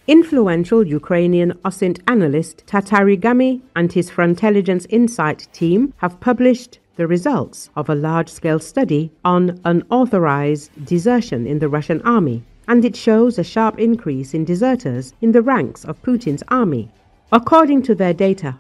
Influential Ukrainian OSINT analyst Tatarigami and his Frontelligence Insight team have published the results of a large-scale study on unauthorized desertion in the Russian army, and it shows a sharp increase in deserters in the ranks of Putin's army. According to their data,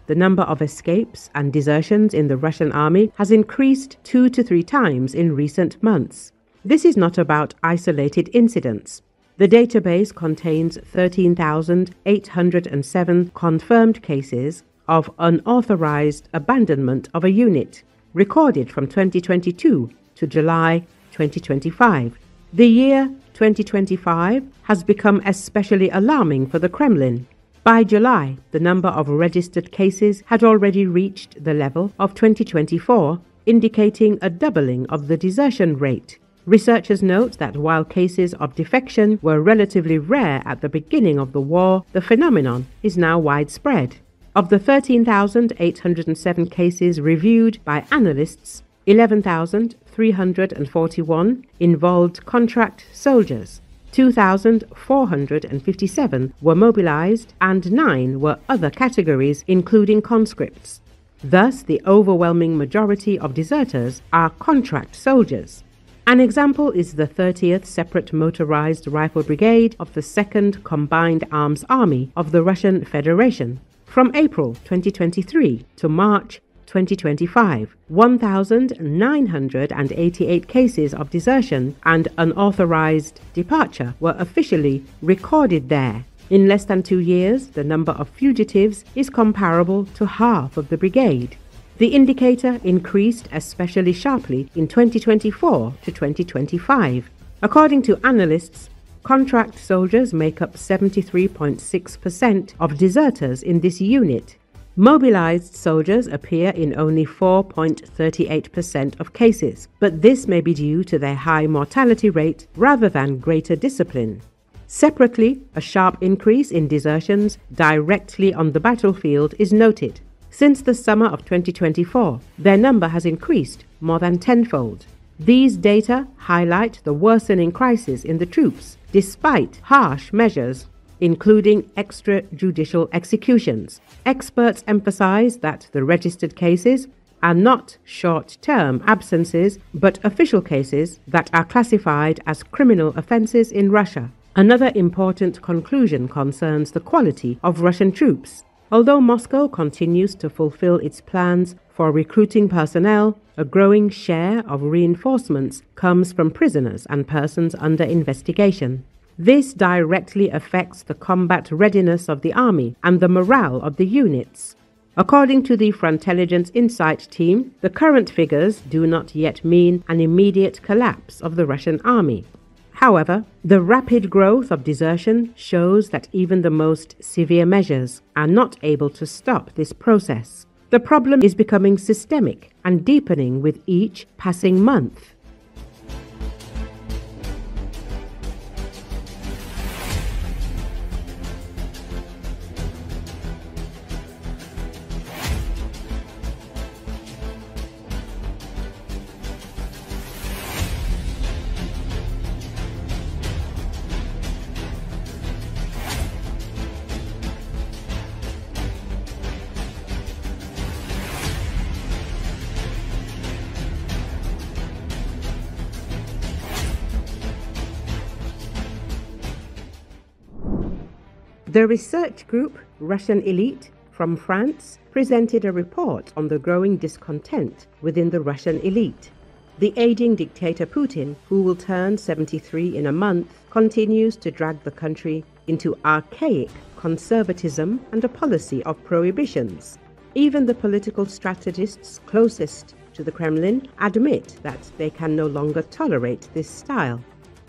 the number of escapes and desertions in the Russian army has increased 2 to 3 times in recent months. This is not about isolated incidents. The database contains 13,807 confirmed cases of unauthorized abandonment of a unit, recorded from 2022 to July 2025. The year 2025 has become especially alarming for the Kremlin. By July, the number of registered cases had already reached the level of 2024, indicating a doubling of the desertion rate. Researchers note that while cases of defection were relatively rare at the beginning of the war, the phenomenon is now widespread. Of the 13,807 cases reviewed by analysts, 11,341 involved contract soldiers, 2,457 were mobilized, and 9 were other categories, including conscripts. Thus, the overwhelming majority of deserters are contract soldiers. An example is the 30th Separate Motorized Rifle Brigade of the 2nd Combined Arms Army of the Russian Federation. From April 2023 to March 2025, 1,988 cases of desertion and unauthorized departure were officially recorded there. In less than 2 years, the number of fugitives is comparable to half of the brigade. The indicator increased especially sharply in 2024 to 2025. According to analysts, contract soldiers make up 73.6% of deserters in this unit. Mobilized soldiers appear in only 4.38% of cases, but this may be due to their high mortality rate rather than greater discipline. Separately, a sharp increase in desertions directly on the battlefield is noted. Since the summer of 2024, their number has increased more than tenfold. These data highlight the worsening crisis in the troops, despite harsh measures, including extrajudicial executions. Experts emphasize that the registered cases are not short-term absences, but official cases that are classified as criminal offenses in Russia. Another important conclusion concerns the quality of Russian troops. Although Moscow continues to fulfill its plans for recruiting personnel, a growing share of reinforcements comes from prisoners and persons under investigation. This directly affects the combat readiness of the army and the morale of the units. According to the Frontelligence Insight team, the current figures do not yet mean an immediate collapse of the Russian army. However, the rapid growth of desertion shows that even the most severe measures are not able to stop this process. The problem is becoming systemic and deepening with each passing month. The research group Russian Elite from France presented a report on the growing discontent within the Russian elite. The aiding dictator Putin, who will turn 73 in a month, continues to drag the country into archaic conservatism and a policy of prohibitions. Even the political strategists closest to the Kremlin admit that they can no longer tolerate this style.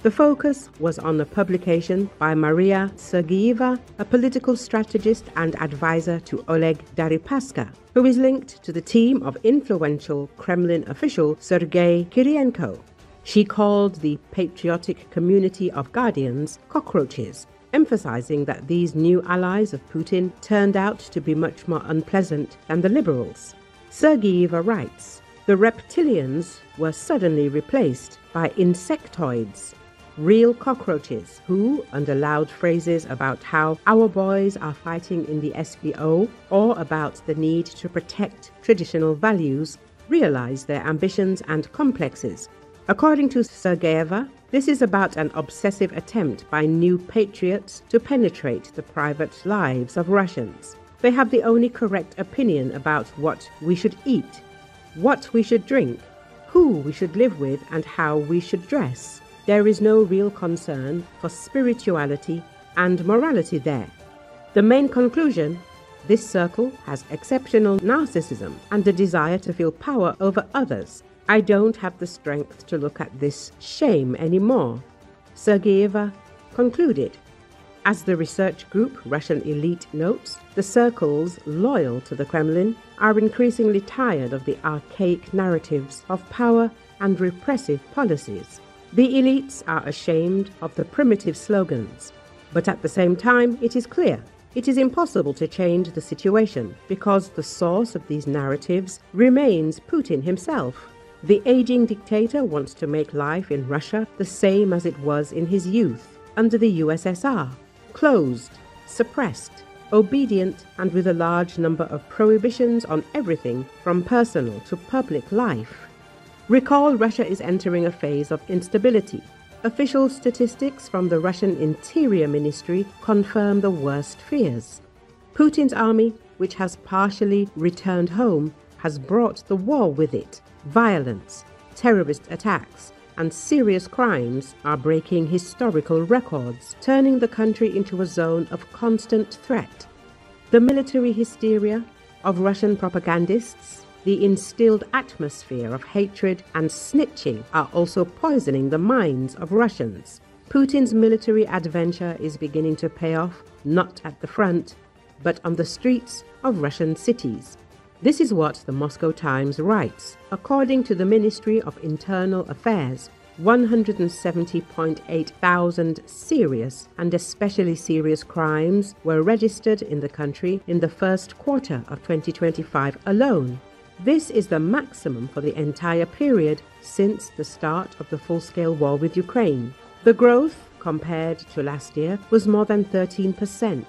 The focus was on a publication by Maria Sergeyeva, a political strategist and advisor to Oleg Deripaska, who is linked to the team of influential Kremlin official Sergei Kirienko. She called the patriotic community of guardians cockroaches, emphasizing that these new allies of Putin turned out to be much more unpleasant than the liberals. Sergeyeva writes, "The reptilians were suddenly replaced by insectoids. real cockroaches who, under loud phrases about how our boys are fighting in the SBO or about the need to protect traditional values, realize their ambitions and complexes. According to Sergeyeva, this is about an obsessive attempt by new patriots to penetrate the private lives of Russians. They have the only correct opinion about what we should eat, what we should drink, who we should live with, and how we should dress. There is no real concern for spirituality and morality there. The main conclusion: this circle has exceptional narcissism and the desire to feel power over others. I don't have the strength to look at this shame anymore, Sergeyeva concluded. As the research group Russian Elite notes, the circles loyal to the Kremlin are increasingly tired of the archaic narratives of power and repressive policies. The elites are ashamed of the primitive slogans, but at the same time it is clear it is impossible to change the situation because the source of these narratives remains Putin himself. The aging dictator wants to make life in Russia the same as it was in his youth under the USSR, closed, suppressed, obedient, and with a large number of prohibitions on everything from personal to public life. Recall, Russia is entering a phase of instability. Official statistics from the Russian Interior Ministry confirm the worst fears. Putin's army, which has partially returned home, has brought the war with it. Violence, terrorist attacks, and serious crimes are breaking historical records, turning the country into a zone of constant threat. The military hysteria of Russian propagandists, the instilled atmosphere of hatred and snitching are also poisoning the minds of Russians. Putin's military adventure is beginning to pay off, not at the front, but on the streets of Russian cities. This is what the Moscow Times writes. According to the Ministry of Internal Affairs, 170.8 thousand serious and especially serious crimes were registered in the country in the first quarter of 2025 alone. This is the maximum for the entire period since the start of the full-scale war with Ukraine. The growth, compared to last year, was more than 13%.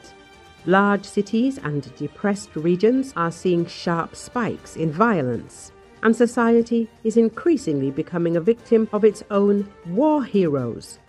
Large cities and depressed regions are seeing sharp spikes in violence, and society is increasingly becoming a victim of its own war heroes.